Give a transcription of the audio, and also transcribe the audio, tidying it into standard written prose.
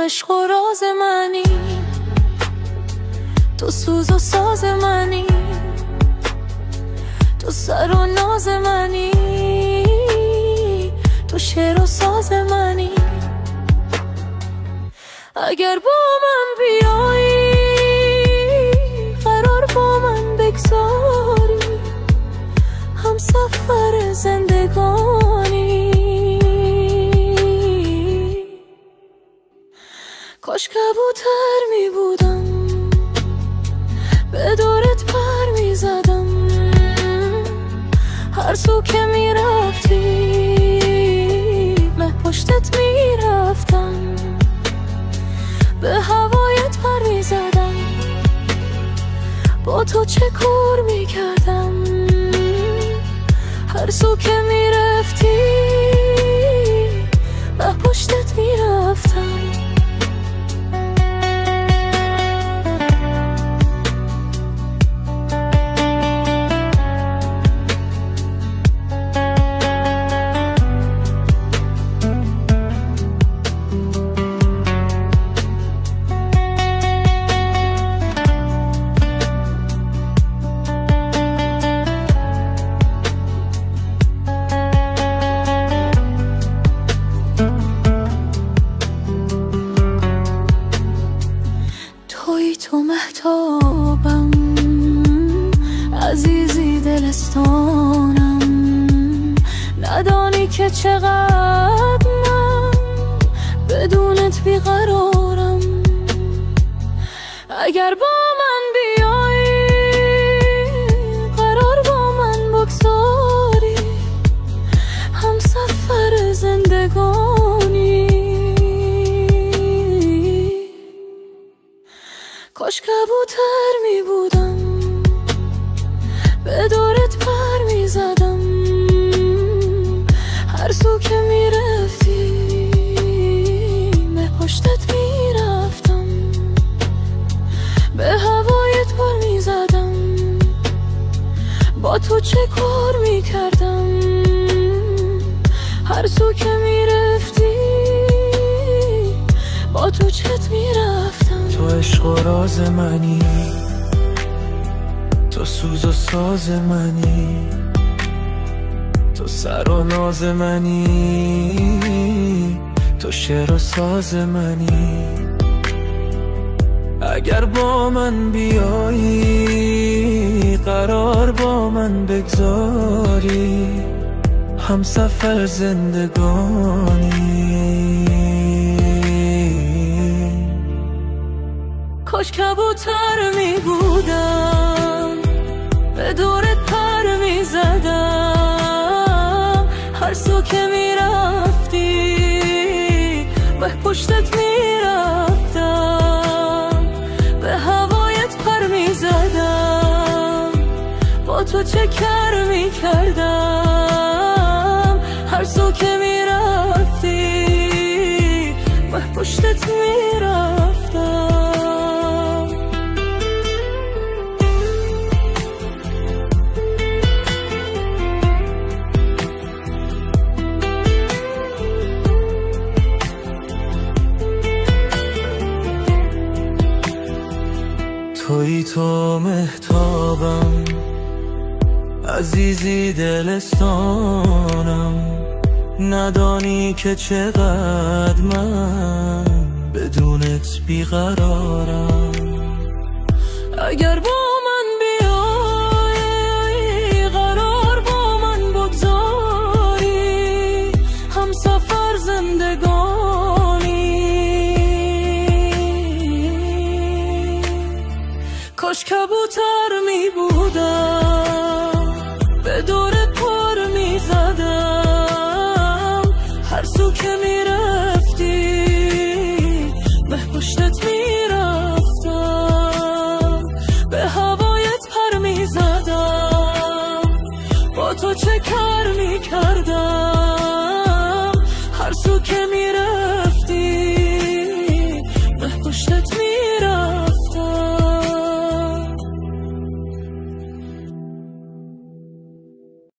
عشق و راز منی، تو سوز و ساز منی، تو سر و ناز منی، تو شعر و ساز منی. اگر با من بیایی، قرار با من بگذاری، هم سفر زندگانی. کاش کبوتر می بودم، به دورت پر می زدم، هر سو که می رفتی من پشتت می رفتم، به هوایت پر می زدم، با تو چه کار می کردم، هر سو که می رفتی من پشتت می رفتم. تو مهتابم، عزیزی دلستانم، ندانی که چقدر من بدونت بیقرارم. اگر با من بیایی، قرار با من بگذاری، هم سفر زندگانی. کاش کبوتر می بودم، به دورت پر می زدم، هر سو که می رفتی به پشتت می رفتم، به هوایت پر می زدم، با تو چه کار می کردم، هر سو که می رفتی با تو چت می رفتم. تو عشق و راز منی، تو سوز و ساز منی، تو سر و ناز منی، تو شعر و ساز منی. اگر با من بیایی، قرار با من بگذاری، هم سفر زندگانی. کاش کبوتر می بودم، به دورت پر می زدم، هر سو که می رفتی به پشتت می رفتم، به هوایت پر می زدم، با تو چه کر می کردم، هر سو که می رفتی به پشتت می رفتم. تویی تو مهتابم، عزیزی دلستانم، ندانی که چقدر من بدونت بیقرارم. اگر با من بیایی، قرار با من بگذاری، هم سفر زندگانی. کاش کبوتر می بودم، به دورت پر می زدم، هر سو که می رفتی به پشتت می رفتم، به هوایت پر می زدم، با تو چه کار می کردم،